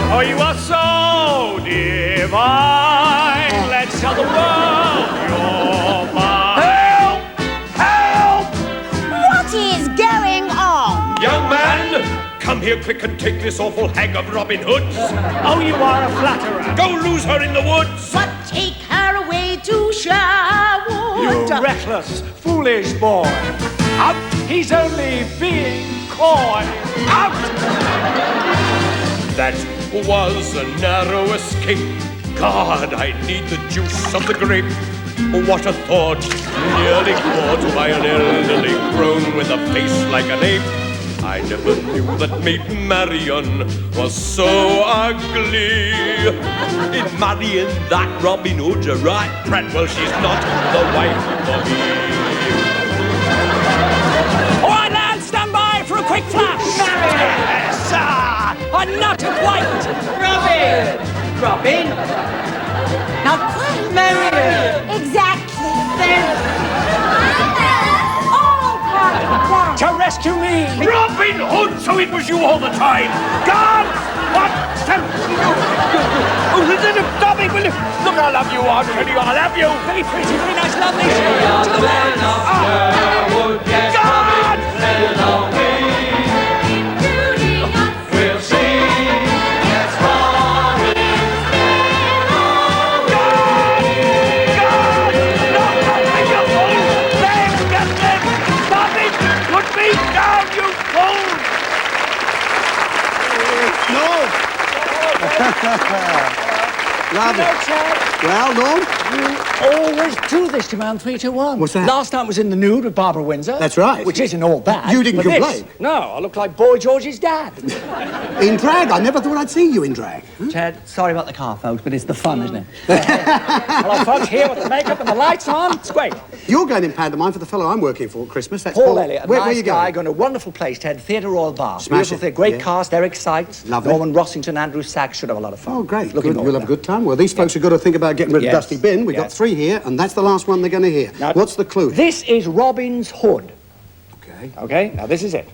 Speaker 14: Oh, you are so divine. Let's tell the world you're mine.
Speaker 13: Help! Help!
Speaker 12: What is going on?
Speaker 13: Young man, come here quick and take this awful hag of Robin Hood's.
Speaker 14: Oh, you are a flatterer.
Speaker 13: Go lose her in the woods.
Speaker 12: But take her away to Sherwood.
Speaker 14: You reckless, foolish boy. Out! He's only being coy. Out!
Speaker 13: That was a narrow escape. God, I need the juice of the grape. What a thought, nearly caught by an elderly crone with a face like an ape. I never knew that Maid Marian was so ugly. In marrying that Robin Hood's a right brat, well, she's not the wife for me.
Speaker 14: All right, lads, stand by for a quick flash. Marian! A nut of white!
Speaker 2: Robin! Robin?
Speaker 12: Now, quite
Speaker 2: Marion!
Speaker 12: Exactly. Oh, God.
Speaker 14: To rescue me!
Speaker 13: Robin Hood, so it was you all the time! Guards! What? Oh, stop it, will you? Look, I love you, Aunt Penny, I love you!
Speaker 14: Very pretty, very nice, lovely.
Speaker 9: We are the men of Sherwood. Yes, Robin, sail away. We'll sing. Yes, Robin, sail away.
Speaker 13: Get them! Stop it! Put me down, you fool!
Speaker 1: No! Love it. Well, Norm?
Speaker 14: Always do this to Man 321.
Speaker 1: What's that?
Speaker 14: Last time was in the nude with Barbara Windsor.
Speaker 1: That's right.
Speaker 14: Which isn't all bad.
Speaker 1: You didn't
Speaker 14: but this-
Speaker 1: complain.
Speaker 14: No, I look like Boy George's dad.
Speaker 1: In drag? I never thought I'd see you in drag.
Speaker 15: Ted, sorry about the car, folks, but it's the fun, isn't it?
Speaker 14: Hello, folks, here with the makeup and the lights on. It's great.
Speaker 1: You're going in pantomime for the fellow I'm working for at Christmas. That's
Speaker 14: Paul Elliott, a
Speaker 1: Where
Speaker 14: nice
Speaker 1: are you
Speaker 14: guy,
Speaker 1: going?
Speaker 14: going to a wonderful place, Ted, Theatre Royal Bar.
Speaker 1: Smash
Speaker 14: Beautiful
Speaker 1: it,
Speaker 14: theatre, great
Speaker 1: yeah.
Speaker 14: cast, Eric Sykes,
Speaker 1: Lovely.
Speaker 14: Norman Rossington, Andrew Sachs. Should have a lot of fun.
Speaker 1: Oh, great.
Speaker 14: Looking
Speaker 1: Good.
Speaker 14: forward
Speaker 1: We'll
Speaker 14: to
Speaker 1: have a
Speaker 14: that.
Speaker 1: good time. Well, these folks have got to think about getting rid of
Speaker 14: Yes.
Speaker 1: Dusty Bin. We've got
Speaker 14: Yes.
Speaker 1: 3 here, and that's the last one they're going to hear.
Speaker 14: Now-
Speaker 1: What's the clue?
Speaker 14: This is Robin's Hood.
Speaker 1: Okay.
Speaker 14: Okay, now this is it.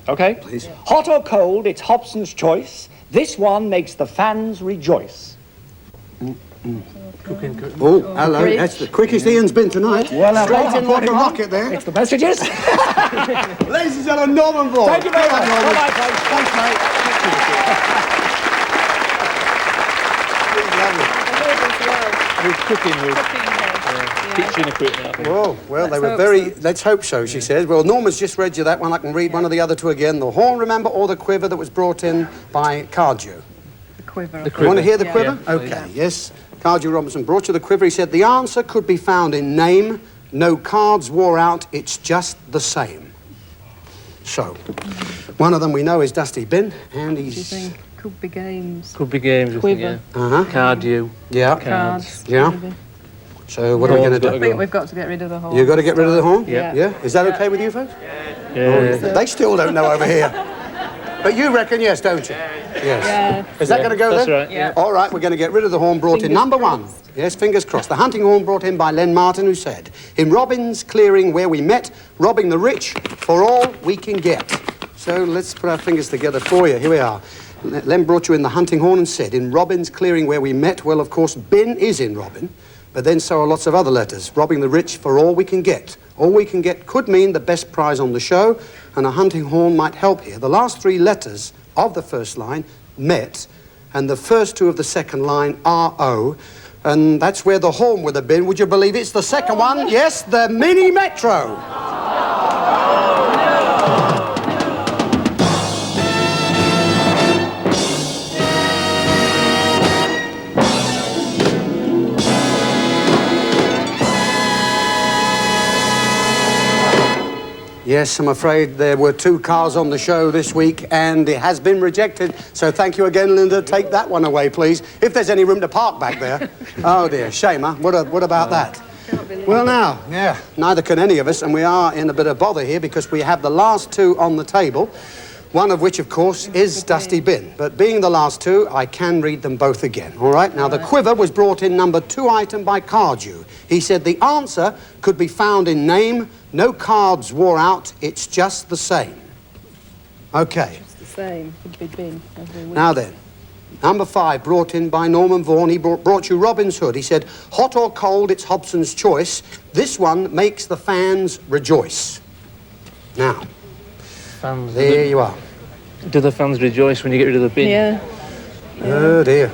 Speaker 14: Okay?
Speaker 1: Please.
Speaker 14: Hot or cold, it's Hobson's choice. This one makes the fans rejoice.
Speaker 1: Oh, hello. That's the quickest Ian's been tonight.
Speaker 14: Well,
Speaker 1: Straight in like a rocket there.
Speaker 14: It's the messages.
Speaker 1: Ladies and gentlemen, Norman Vaughan.
Speaker 14: Thank you very
Speaker 1: Come on,
Speaker 14: much.
Speaker 1: Norman.
Speaker 14: Bye-bye, folks.
Speaker 1: Thanks, mate.
Speaker 5: Cooking with kitchen equipment, I think.
Speaker 1: Oh, well, they were very... Let's hope so, she says. Well, Norman's just read you that one. I can read one of the other two again. The horn, remember, or the quiver that was brought in by Cardew?
Speaker 7: The quiver.
Speaker 1: You want to hear the
Speaker 7: Yeah.
Speaker 1: quiver?
Speaker 5: Yeah,
Speaker 1: Okay, yes. Cardew Robinson brought you the quiver. He said, the answer could be found in name. No cards wore out. It's just the same. So, one of them we know is Dusty Bin, and
Speaker 7: Do you
Speaker 1: he's...
Speaker 7: think could be games?
Speaker 5: Could be games, I think,
Speaker 7: Quiver.
Speaker 5: yeah.
Speaker 1: Uh-huh.
Speaker 5: Cardew.
Speaker 1: Yeah.
Speaker 7: Cards.
Speaker 1: Yeah.
Speaker 7: maybe.
Speaker 1: So, what are we going to
Speaker 5: Horn's
Speaker 1: do?
Speaker 7: I think we've got to get rid of the whole.
Speaker 1: You've got to get rid of the horn?
Speaker 7: Yeah.
Speaker 1: Yeah? Is that okay with you folks?
Speaker 5: Yeah.
Speaker 1: They still don't know over here. But you reckon yes, don't you? Yes.
Speaker 7: Yeah.
Speaker 1: Is that going to go
Speaker 5: That's
Speaker 1: then?
Speaker 5: right, yeah.
Speaker 1: All right, we're going to get rid of the horn brought in.
Speaker 7: Fingers
Speaker 1: Number
Speaker 7: crossed.
Speaker 1: 1. Yes, fingers crossed. The hunting horn brought in by Len Martin, who said, in Robin's clearing where we met, robbing the rich for all we can get. So let's put our fingers together for you. Here we are. Len brought you in the hunting horn and said, in Robin's clearing where we met, well, of course, Bin is in Robin, but then so are lots of other letters. Robbing the rich for all we can get. All we can get could mean the best prize on the show, and a hunting horn might help here. The last 3 letters of the first line, met, and the first 2 of the second line, R-O, and that's where the horn would have been. Would you believe it's the second one? Yes, the Mini Metro. Yes, I'm afraid there were 2 cars on the show this week, and it has been rejected. So thank you again, Linda. Take that one away, please. If there's any room to park back there. Oh, dear. Shame, huh? What about that? Well, now, yeah, neither can any of us, and we are in a bit of bother here because we have the last 2 on the table, one of which, of course, is Dusty Bin. But being the last 2, I can read them both again, all right? Now, the quiver was brought in number 2 item by Cardew. He said the answer could be found in name. No cards wore out. It's just the same. Okay.
Speaker 7: It's the same. Could be bin every week.
Speaker 1: Now then, number 5, brought in by Norman Vaughan. He brought you Robin's Hood. He said, hot or cold, it's Hobson's choice. This one makes the fans rejoice. Now,
Speaker 5: Fans.
Speaker 1: there you are.
Speaker 5: Do the fans rejoice when you get rid of the bin?
Speaker 7: Yeah.
Speaker 1: Oh, dear.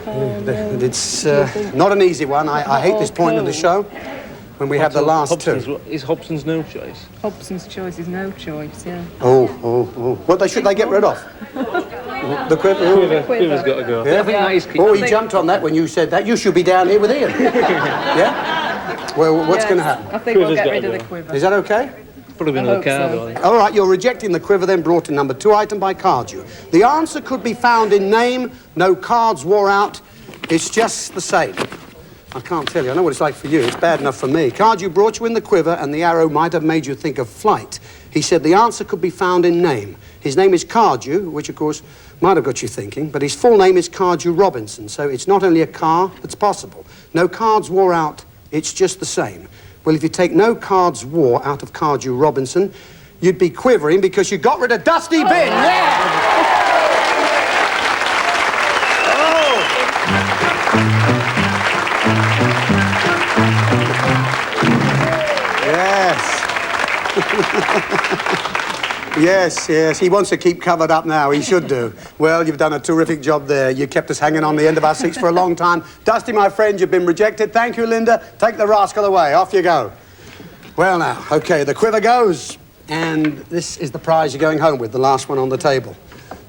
Speaker 1: It's not an easy one. I hate this point of the show when we have the last 2.
Speaker 5: Is Hobson's no choice?
Speaker 7: Hobson's choice is no choice. Yeah.
Speaker 1: Oh. What should they get rid of? The quiver?
Speaker 5: Quiver's got to go.
Speaker 1: Yeah?
Speaker 5: I think that is key.
Speaker 1: Oh, he jumped on that when you said that. You should be down here with Ian. Yeah? Well, what's going to happen?
Speaker 7: I think we'll
Speaker 5: Quiver's
Speaker 7: get
Speaker 5: gotta
Speaker 7: rid of
Speaker 5: go.
Speaker 7: the quiver.
Speaker 1: Is that okay?
Speaker 5: Put him in
Speaker 7: I
Speaker 5: the
Speaker 7: hope
Speaker 5: car,
Speaker 7: so.
Speaker 5: though, I think.
Speaker 1: All right, you're rejecting the quiver, then brought in number 2 item by Cardew. The answer could be found in name. No cards wore out. It's just the same. I can't tell you. I know what it's like for you. It's bad enough for me. Cardew brought you in the quiver, and the arrow might have made you think of flight. He said the answer could be found in name. His name is Cardew, which, of course, might have got you thinking, but his full name is Cardew Robinson, so it's not only a car that's possible. No cards wore out.
Speaker 16: it's just the same. Well, if you take no cards war out of Cardew Robinson, you'd be quivering because you got rid of Dusty Bin. Yeah! Yes, he wants to keep covered up now. He should do. Well, you've done a terrific job there. You kept us hanging on the end of our seats for a long time. Dusty, my friend, you've been rejected. Thank you, Linda. Take the rascal away. Off you go. Well, now, OK, the quiver goes. And this is the prize you're going home with, the last one on the table.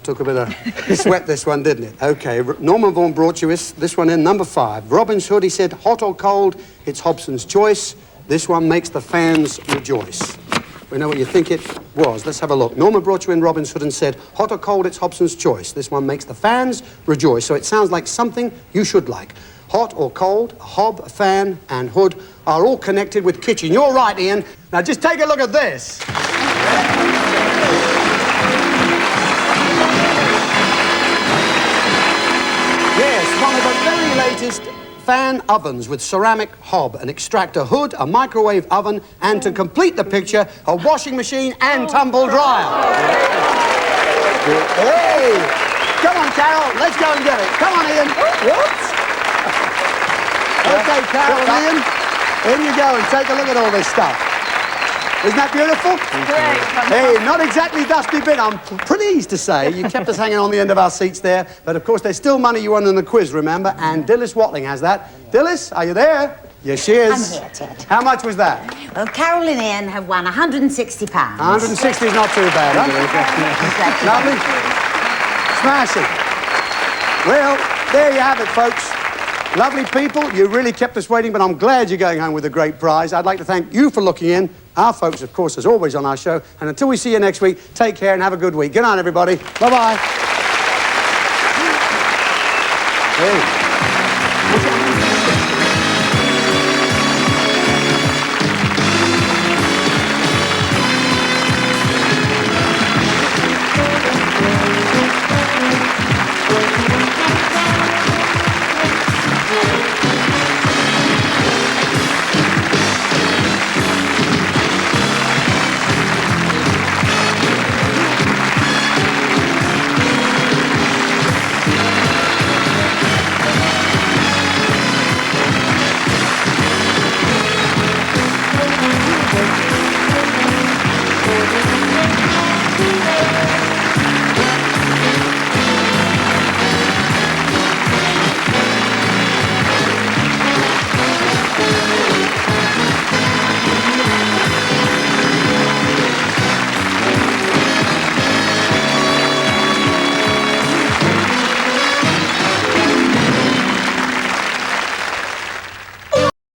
Speaker 16: Took a bit of sweat, this one, didn't it? OK, Norman Vaughan brought you this one in, number 5. Robin's Hood, he said, hot or cold, it's Hobson's choice. This one makes the fans rejoice. We know what you think it was. Let's have a look. Norman brought you in Robin's Hood and said, hot or cold, it's Hobson's choice. This one makes the fans rejoice. So it sounds like something you should like. Hot or cold, hob, fan, and hood are all connected with kitchen. You're right, Ian. Now just take a look at this. Yes, one of the very latest fan ovens with ceramic hob, an extractor hood, a microwave oven, and to complete the picture, a washing machine and tumble dryer. Hey! Come on, Carol, let's go and get it. Come on, Ian. Whoops. OK, Carol and Ian, in you go and take a look at all this stuff. Isn't that beautiful?
Speaker 7: Great.
Speaker 16: Hey, not exactly Dusty Bin, I'm pleased to say. You kept us hanging on the end of our seats there. But, of course, there's still money you won in the quiz, remember? And Dilys Watling has that. Dilys, are you there? Yes, she is.
Speaker 17: I'm here, Ted.
Speaker 16: How much was that?
Speaker 17: Well, Carol and Ian have won £160.
Speaker 16: 160 is not too bad, huh? Lovely. Smashing. Well, there you have it, folks. Lovely people, you really kept us waiting, but I'm glad you're going home with a great prize. I'd like to thank you for looking in. Our folks, of course, as always on our show. And until we see you next week, take care and have a good week. Good night, everybody. Bye-bye. Hey.